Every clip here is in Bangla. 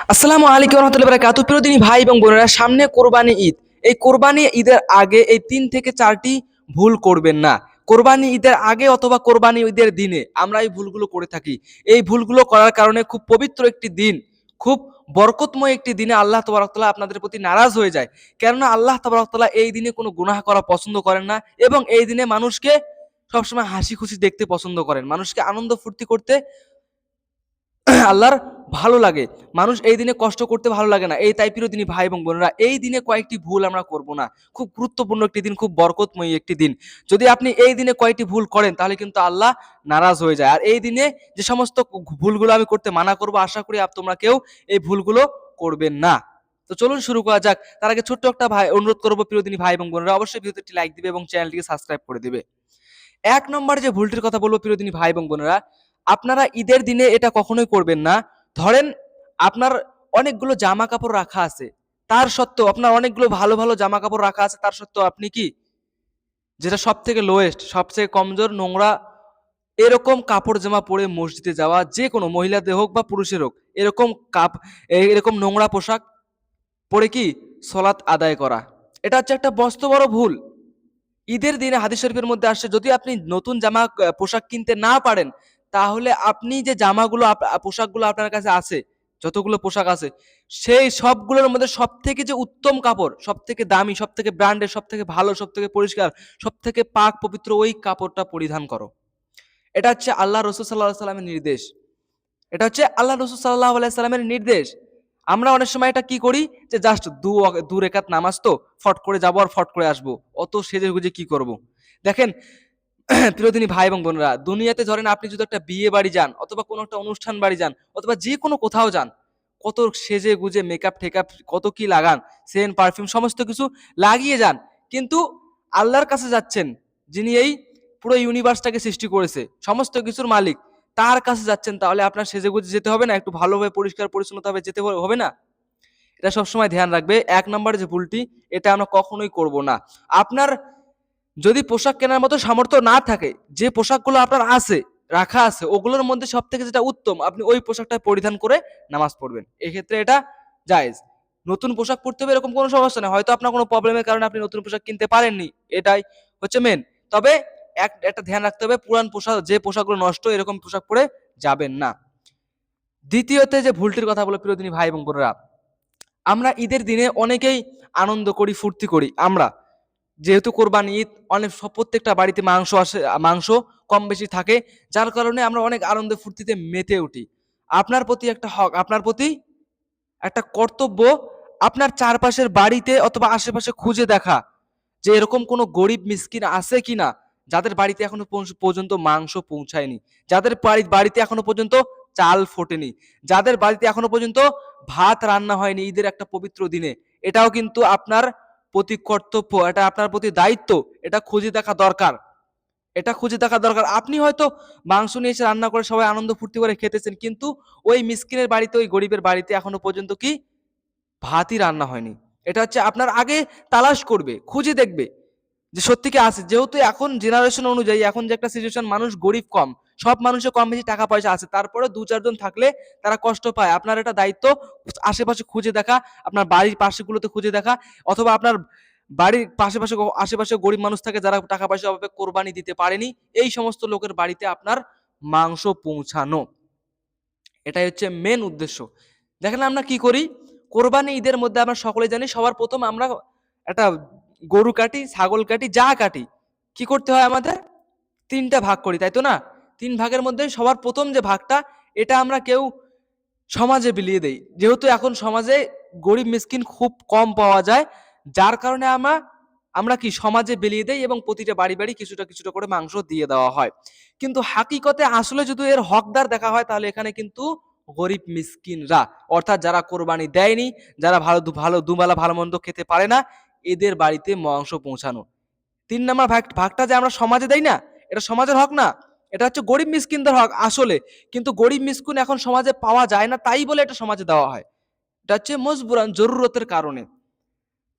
আসসালামু আলাইকুম রহমতুল্লাহ বারাকাতুহু। প্রিয় দিনী ভাই এবং বোনেরা, সামনে কোরবানি ঈদ। এই কোরবানি ঈদের আগে এই 3 থেকে 4টি ভুল করবেন না। কোরবানি ঈদের আগে অথবা কোরবানি ঈদের দিনে আমরা এই ভুলগুলো করে থাকি। এই ভুলগুলো করার কারণে খুব পবিত্র একটি দিন, খুব বরকতময় একটি দিনে আল্লাহ তাবারক তাআলা আপনাদের প্রতি নারাজ হয়ে যায়। কেননা আল্লাহ তাবারক তাআলা এই দিনে কোনো গুনাহ করা পছন্দ করেন না এবং এই দিনে মানুষকে সবসময় হাসি খুশি দেখতে পছন্দ করেন। মানুষকে আনন্দ ফুর্তি করতে আল্লাহর ভালো লাগে। মানুষ এই দিনে কষ্ট করতে ভালো লাগে না। তাই প্রিয় দিনী ভাই এবং বোনেরা, এই দিনে কয়েকটি ভুল আমরা করব না। খুব গুরুত্বপূর্ণ একটি দিন, খুব বরকতময়ী একটি দিন। যদি আপনি এই দিনে কয়েকটি ভুল করেন তাহলে কিন্তু আল্লাহ নারাজ হয়ে যায়। আর এই দিনে যে সমস্ত ভুলগুলো আমি করতে মানা করব, আশা করি তোমরা কেউ এই ভুলগুলো করবেন না। তো চলুন শুরু করা যাক। তার আগে ছোট্ট একটা অনুরোধ করব, প্রিয় দিনী ভাই এবং বোনেরা, অবশ্যই ভিডিওতে একটি লাইক দিবে এবং চ্যানেলটিকে সাবস্ক্রাইব করে দিবে। ১ নম্বর যে ভুলটির কথা বলবো প্রিয় দিনী ভাই এবং বোনেরা, আপনারা ঈদের দিনে এটা কখনোই করবেন না। ধরেন আপনার অনেকগুলো জামা কাপড় রাখা আছে, তার সত্ত্বেও আপনার অনেকগুলো ভালো ভালো জামা কাপড় রাখা আছে, তার সত্ত্বেও আপনি কি, যেটা সব থেকে লোয়েস্ট, সবচেয়ে কমজোর, নোংরা, এরকম কাপড় জামা পরে মসজিদে যাওয়া, যে কোনো মহিলাদের হোক বা পুরুষের হোক, এরকম এরকম নোংরা পোশাক পরে কি সলাৎ আদায় করা, এটা হচ্ছে একটা মস্ত বড় ভুল। ঈদের দিনে হাদিস শরীফের মধ্যে আসছে, যদি আপনি নতুন জামা পোশাক কিনতে না পারেন, তাহলে আপনি যে জামাগুলো পোশাকগুলো আপনার কাছে আছে, যতগুলো পোশাক আছে, সেই সবগুলোর মধ্যে সব থেকে যে উত্তম কাপড়, সব থেকে দামি, সব থেকে ব্র্যান্ডের, সব থেকে ভালো, সব থেকে পরিষ্কার, সব থেকে পাক পবিত্র ওই কাপড়টা পরিধান করো। এটা হচ্ছে আল্লাহ রসুল সাল্লাহ সাল্লামের নির্দেশ। এটা হচ্ছে আল্লাহ রসুল সাল্লাহ আলাইসাল্লামের নির্দেশ। আমরা অনেক সময় এটা কি করি, যে জাস্ট দু রেকাত নামাজ, তো ফট করে যাবো আর ফট করে আসবো, অত সেজে গুজে কি করব। দেখেন প্রিয়দিনী ভাই এবং বোনেরা, দুনিয়াতে ধরেন আপনি যদি একটা বিয়ে বাড়ি যান অথবা কোনো একটা অনুষ্ঠান বাড়ি যান অথবা যে কোনো কোথাও যান, কত সেজে গুজে মেকআপ টেকআপ কত কি লাগান, সেন্ট পারফিউম সমস্ত কিছু লাগিয়ে যান, কিন্তু আল্লাহর কাছে যাচ্ছেন, যিনি এই পুরো ইউনিভার্সটাকে সৃষ্টি করেছে, সমস্ত কিছুর মালিক, তার কাছে যাচ্ছেন, তাহলে আপনার সেজে গুজে যেতে হবে না? একটু ভালোভাবে পরিষ্কার পরিচ্ছন্নতাভাবে যেতে হবে না? এটা সবসময় ধ্যান রাখবে। ১ নম্বর যে ভুলটি, এটা আমরা কখনোই করব না। আপনার যদি পোশাক কেনার মতো সামর্থ্য না থাকে, যে পোশাকগুলো আপনার আছে, রাখা আছে, ওগুলোর মধ্যে সব থেকে যেটা উত্তম, আপনি ওই পোশাকটা পরিধান করে নামাজ পড়বেন। এক্ষেত্রে এটা জায়েজ। নতুন পোশাক পরতে হবে এরকম কোনো সমস্যা নেই, হয়তো আপনার কোনো প্রবলেমের কারণে আপনি নতুন পোশাক কিনতে পারেননি, এটাই হচ্ছে মেন। তবে একটা ধ্যান রাখতে হবে, পুরান পোশাক, যে পোশাকগুলো নষ্ট, এরকম পোশাক পরে যাবেন না। দ্বিতীয়তে যে ভুলটির কথা বলে প্রিয়দিনী ভাই এবং বোনেরা, আমরা ঈদের দিনে অনেকেই আনন্দ করি, ফুর্তি করি। আমরা যেহেতু কোরবানি ঈদ, অনেক প্রত্যেকটা বাড়িতে মাংস আসে, মাংস কম বেশি থাকে, যার কারণে আমরা অনেক আনন্দে ফুর্তিতে মেতে উঠি। আপনার প্রতি একটা হক, আপনার প্রতি একটা কর্তব্য, আপনার চারপাশের বাড়িতে অথবা আশেপাশে খুঁজে দেখা, যে এরকম কোনো গরিব মিসকিন আছে কিনা, যাদের বাড়িতে এখনো পর্যন্ত মাংস পৌঁছায়নি, যাদের বাড়িতে এখনো পর্যন্ত চাল ফোটেনি, যাদের বাড়িতে এখনো পর্যন্ত ভাত রান্না হয়নি ঈদের একটা পবিত্র দিনে। এটাও কিন্তু আপনার প্রতি কর্তব্য, এটা আপনার প্রতি দায়িত্ব, এটা খুঁজে দেখা দরকার, এটা খুঁজে দেখা দরকার। আপনি হয়তো মাংস নিয়ে এসে রান্না করে সবাই আনন্দ ফুর্তি করে খেতেছেন, কিন্তু ওই মিসকিনের বাড়িতে, ওই গরিবের বাড়িতে এখনো পর্যন্ত কি ভাতই রান্না হয়নি। এটা হচ্ছে আপনার আগে তালাশ করবে, খুঁজে দেখবে যে সত্যি কি আছে। যেহেতু এখন জেনারেশন অনুযায়ী, এখন যে একটা সিচুয়েশন, মানুষ গরিব কম, সব মানুষের কম বেশি টাকা পয়সা আছে, তারপরে দু চারজন থাকলে তারা কষ্ট পায়। আপনার এটা দায়িত্ব আশেপাশে খুঁজে দেখা, আপনার বাড়ির পাশেগুলোতে খুঁজে দেখা, অথবা আপনার বাড়ির পাশে আশেপাশে গরিব মানুষ থাকে যারা টাকা পয়সা অভাবে কোরবানি দিতে পারেনি, এই সমস্ত লোকের বাড়িতে আপনার মাংস পৌঁছানো, এটাই হচ্ছে মেন উদ্দেশ্য। দেখেন আমরা কি করি, কোরবানি ঈদের মধ্যে আমরা সকলে জানি, সবার প্রথম আমরা একটা গরু কাটি, ছাগল কাটি, যা কাটি, কি করতে হয় আমাদের, 3টা ভাগ করি, তাই তো না? 3 ভাগের মধ্যে সবার প্রথম যে ভাগটা, এটা আমরা কেউ সমাজে বিলিয়ে দেই। যেহেতু এখন সমাজে গরিব মিসকিন খুব কম পাওয়া যায়, যার কারণে আমরা আমরা কি সমাজে বিলিয়ে দেই এবং প্রতিটা বাড়ি বাড়ি কিছুটা কিছুটা করে মাংস দিয়ে দেওয়া হয়। কিন্তু হাকিকতে আসলে যদি এর হকদার দেখা হয়, তাহলে এখানে কিন্তু গরিব মিসকিনরা, অর্থাৎ যারা কোরবানি দেয়নি, যারা ভালো দুবেলা ভালো মন্দ খেতে পারে না, এদের বাড়িতে মাংস পৌঁছানো। 3 নম্বর ভাগটা যে আমরা সমাজে দেই না, এটা সমাজের হক না, এটা হচ্ছে গরিব মিসকিনদের হক আসলে। কিন্তু গরিব মিসকিন এখন সমাজে পাওয়া যায় না, তাই বলে এটা সমাজে দেওয়া হয়। এটা হচ্ছে মজবুরান, জরুরতের কারণে।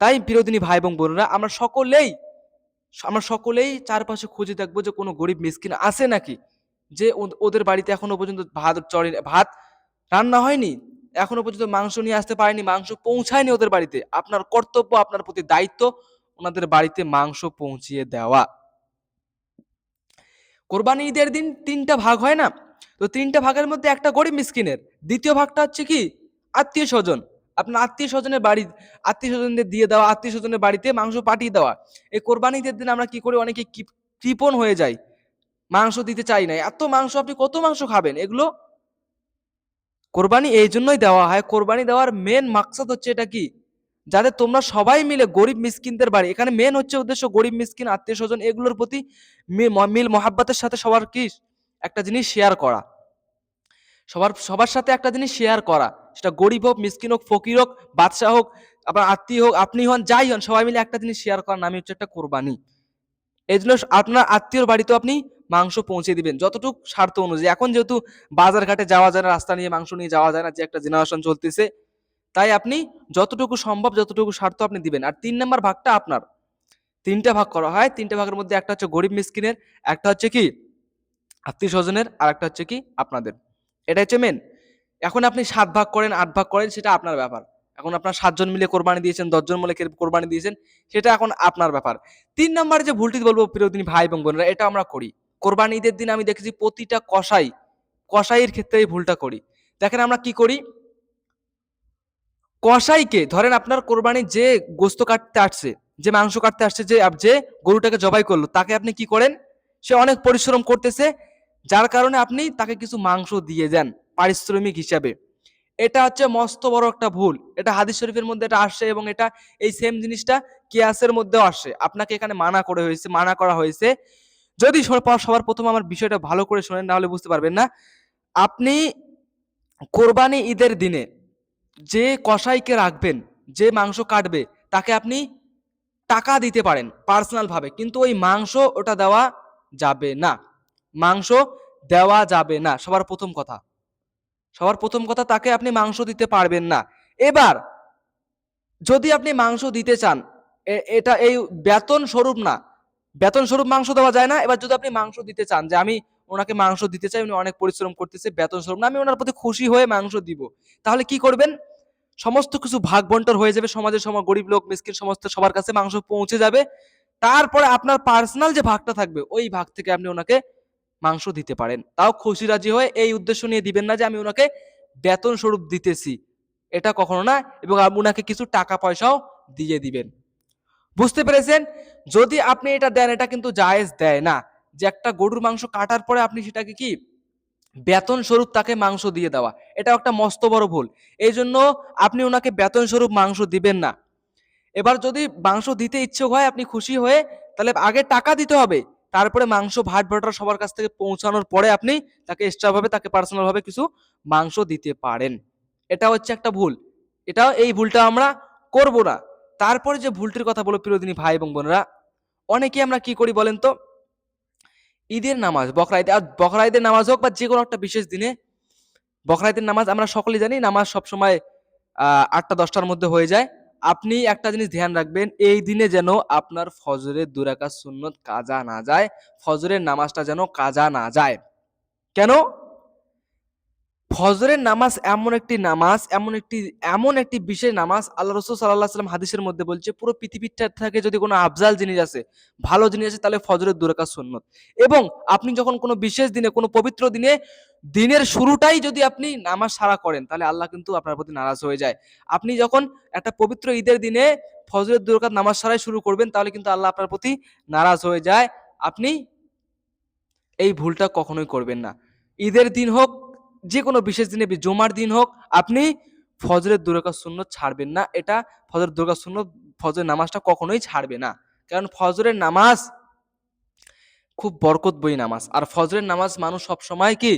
তাই প্রিয়দিনী ভাই এবং বোনেরা, আমরা সকলেই চারপাশে খুঁজে দেখবো যে কোনো গরিব মিসকিন আছে নাকি, যে ওদের বাড়িতে এখনো পর্যন্ত ভাত রান্না হয়নি, এখনো পর্যন্ত মাংস নিয়ে আসতে পারেনি, মাংস পৌঁছায়নি ওদের বাড়িতে, আপনার কর্তব্য, আপনার প্রতি দায়িত্ব ওনাদের বাড়িতে মাংস পৌঁছিয়ে দেওয়া। কোরবানি ঈদের দিন 3টা ভাগ হয় না? তো 3টা ভাগের মধ্যে একটা গরিব মিসকিনের, দ্বিতীয় ভাগটা হচ্ছে কি আত্মীয় স্বজন, আপনার আত্মীয় স্বজনের বাড়ি, আত্মীয় স্বজনদের দিয়ে দেওয়া, আত্মীয় স্বজনের বাড়িতে মাংস পাঠিয়ে দেওয়া। এই কোরবানি ঈদের দিন আমরা কি করি, অনেকে কৃপণ হয়ে যাই, মাংস দিতে চাই না, এত মাংস আপনি কত মাংস খাবেন। এগুলো কোরবানি এই জন্যই দেওয়া হয়, কোরবানি দেওয়ার মেন মাকসাদ হচ্ছে এটা কি, যাতে তোমরা সবাই মিলে গরিব মিসকিনদের বাড়ি, এখানে মেন হচ্ছে উদ্দেশ্য গরিব মিসকিন আত্মীয় স্বজন এগুলোর প্রতি মিল মহাব্বতের সাথে সবার কি একটা জিনিস শেয়ার করা, সবার সাথে একটা জিনিস শেয়ার করা, সেটা গরিব হোক, মিসকিন হোক, ফকির হোক, বাদশাহ হোক, আপনার আত্মীয় হোক, আপনি হন, যাই হন, সবাই মিলে একটা জিনিস শেয়ার করার নামই হচ্ছে একটা কোরবানি। এই জন্য আপনার আত্মীয়র বাড়িতেও আপনি মাংস পৌঁছে দিবেন যতটুকু স্বার্থ অনুযায়ী। এখন যেহেতু বাজার ঘাটে যাওয়া যায় না, রাস্তা নিয়ে মাংস নিয়ে যাওয়া যায় না, যে একটা জেনারেশন চলতেছে, তাই আপনি যতটুকু সম্ভব যতটুকু স্বার্থ আপনি দিবেন। আর 3 নম্বর ভাগটা আপনার, 3টা ভাগ করা হয়, 3টা ভাগের মধ্যে একটা হচ্ছে গরিব মিসকিনের, একটা হচ্ছে কি আত্মীয় স্বজনের, আর একটা হচ্ছে কি আপনাদের। এটা হচ্ছে মেন। এখন আপনি 7 ভাগ করেন 8 ভাগ করেন সেটা আপনার ব্যাপার। এখন আপনার 7 জন মিলে কোরবানি দিয়েছেন, 10 জন মিলে কোরবানি দিয়েছেন, সেটা এখন আপনার ব্যাপার। 3 নম্বরে যে ভুলটি বলবো প্রিয় দিনী ভাই এবং বোনেরা, এটা আমরা করি কোরবানি ঈদের দিন। আমি দেখেছি প্রতিটা কসাইয়ের ক্ষেত্রে এই ভুলটা করি। দেখেন আমরা কি করি, কসাইকে ধরেন আপনার কোরবানি যে গোস্ত কাটতে আসছে, যে মাংস কাটতে আসছে, যে গরুটাকে জবাই করলো, তাকে আপনি কি করেন, সে অনেক পরিশ্রম করতেছে, যার কারণে আপনি তাকে কিছু মাংস দিয়ে দেন পারিশ্রমিক হিসাবে। এটা হচ্ছে মস্ত বড় একটা ভুল। এটা হাদিস শরীফের মধ্যে এটা আসছে, এবং এটা এই সেম জিনিসটা কিয়াসের মধ্যেও আসছে। আপনাকে এখানে মানা করা হয়েছে। যদি সবার প্রথম আমার বিষয়টা ভালো করে শোনেন, নাহলে বুঝতে পারবেন না। আপনি কোরবানি ঈদের দিনে যে কসাইকে রাখবেন, যে মাংস কাটবে, তাকে আপনি টাকা দিতে পারেন পার্সোনাল ভাবে, কিন্তু ওই মাংস ওটা দেওয়া যাবে না, মাংস দেওয়া যাবে না। সবার প্রথম কথা তাকে আপনি মাংস দিতে পারবেন না। এবার যদি আপনি মাংস দিতে চান, এটা এই বেতন স্বরূপ না, বেতন স্বরূপ মাংস দেওয়া যায় না। এবার যদি আপনি মাংস দিতে চান, যে আমি ওনাকে মাংস দিতে চাই, উনি অনেক পরিশ্রম করতেছে, বেতন স্বরূপ না, আমি ওনার প্রতি খুশি হয়ে মাংস দিব, তাহলে কি করবেন, সমস্ত কিছু ভাগ বন্টন হয়ে যাবে, সমাজের গরিব লোক মিসকিন সমস্ত সবার কাছে মাংস পৌঁছে যাবে। তারপরে আপনার পার্সোনাল যে ভাগটা থাকবে, ওই ভাগ থেকে আপনি ওনাকে মাংস দিতে পারেন, তাও খুশি রাজি হয়ে। এই উদ্দেশ্য নিয়ে দিবেন না যে আমি ওনাকে বেতন স্বরূপ দিতেছি, এটা কখনো না। এবং ওনাকে কিছু টাকা পয়সাও দিয়ে দিবেন। বুঝতে পেরেছেন? যদি আপনি এটা দেন, এটা কিন্তু জায়েজ দেয় না, যে একটা গরুর মাংস কাটার পরে আপনি সেটাকে কি বেতন স্বরূপ তাকে মাংস দিয়ে দেওয়া, এটা একটা মস্ত বড় ভুল। এই জন্য আপনি ওনাকে বেতন স্বরূপ মাংস দিবেন না। এবার যদি মাংস দিতে ইচ্ছুক হয়, আপনি খুশি হয়ে, তাহলে আগে টাকা দিতে হবে, তারপরে মাংস ভাট বাটরা সবার কাছ থেকে পৌঁছানোর পরে আপনি তাকে এক্সট্রা ভাবে, তাকে পার্সোনাল ভাবে কিছু মাংস দিতে পারেন। এটা হচ্ছে একটা ভুল, এই ভুলটা আমরা করব না। তারপরে যে ভুলটির কথা বলো প্রিয় দিনী ভাই এবং বোনেরা, অনেকে আমরা কি করি বলেন তো, ঈদের নামাজ, বকরা ঈদের নামাজ হোক বা যে কোনো একটা বিশেষ দিনে, বকরা ঈদের নামাজ আমরা সকলেই জানি, নামাজ সবসময় 8টা 10টার মধ্যে হয়ে যায়। আপনি একটা জিনিস ধ্যান রাখবেন, এই দিনে যেন আপনার ফজরের 2 রাকাত সুন্নত কাজা না যায়, ফজরের নামাজটা যেন কাজা না যায়। কেন? ফজরের নামাজ এমন একটি বিশেষ নামাজ, আল্লাহ রাসূল সাল্লাল্লাহু আলাইহি ওয়াসাল্লাম হাদিসের মধ্যে বলছে, পুরো পৃথিবীটা থেকে যদি কোনো আফজাল জিনিস আছে, ভালো জিনিস আছে, তাহলে ফজরের 2 রাকাত সুন্নত। এবং আপনি যখন কোনো বিশেষ দিনে, কোনো পবিত্র দিনে, দিনের শুরুটাই যদি আপনি নামাজ সারা করেন, তাহলে আল্লাহ কিন্তু আপনার প্রতি নারাজ হয়ে যায়। আপনি যখন একটা পবিত্র ঈদের দিনে ফজরের 2 রাকাত নামাজ সারাই শুরু করবেন, তাহলে কিন্তু আল্লাহ আপনার প্রতি নারাজ হয়ে যায়। আপনি এই ভুলটা কখনোই করবেন না। ঈদের দিন হোক, যে কোনো বিশেষ দিনে, জুমার দিন হোক, আপনি ফজরের 2 রাকাত সুন্নত ছাড়বেন না। এটা ফজরের 2 রাকাত সুন্নত, ফজরের নামাজটা কখনোই ছাড়বে না। কারণ ফজরের নামাজ খুব বরকতময়ী নামাজ। আর ফজরের নামাজ মানুষ সব সময় কি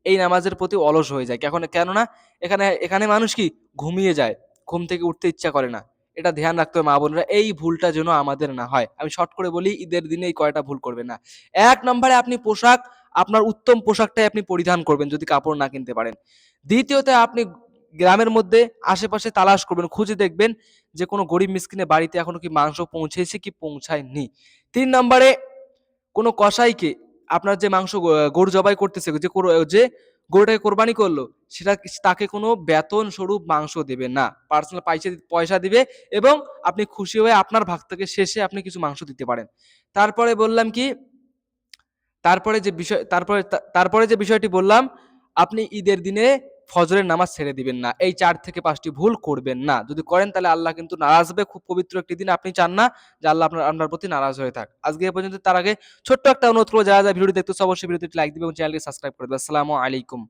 এই নামাজের প্রতি অলস হয়ে যায়। কেননা এখানে মানুষ কি ঘুমিয়ে যায়, ঘুম থেকে উঠতে ইচ্ছা করে না। এটা ধ্যান রাখতে হবে মা বোনেরা, এই ভুলটা যেন আমাদের না হয়। আমি শর্ট করে বলি, ঈদের দিনে এই কয়টা ভুল করবেন না। 1 নম্বরে আপনি আপনার উত্তম পোশাকটাই আপনি পরিধান করবেন যদি কাপড় না কিনতে পারেন। দ্বিতীয়তে, আপনি গ্রামের মধ্যে আশেপাশে তালাশ করবেন, খুঁজে দেখবেন যে কোনো গরিব মিসকিনের বাড়িতে এখনো কি মাংস পৌঁছেছে কি পৌঁছায়নি। 3 নম্বরে, কোনো কসাইকে আপনার যে মাংস গরু জবাই করতেছে, যে গরুটাকে কোরবানি করলো, সেটা তাকে কোনো বেতন স্বরূপ মাংস দেবে না, পার্সোনাল পয়সা পয়সা দিবে, এবং আপনি খুশি হয়ে আপনার ভাগ থেকে শেষে আপনি কিছু মাংস দিতে পারেন। তারপরে বললাম কি, তারপরে যে বিষয়টি বললাম, আপনি ঈদের দিনে ফজরের নামাজ ছেড়ে দিবেন না। এই ৪ থেকে ৫ টি ভুল করবেন না। যদি করেন তাহলে আল্লাহ কিন্তু নারাজ হবে। খুব পবিত্র একটি দিন, আপনি চান না যে আল্লাহ আপনার প্রতি নারাজ হয়ে থাক। আজকে এ পর্যন্ত। তার আগে ছোট্ট একটা অনুরোধ করব, যারা ভিডিওটি দেখতেছে অবশ্যই ভিডিওতে লাইক দিবে এবং চ্যানেলটি সাবস্ক্রাইব করে দিবে। আসসালামু আলাইকুম।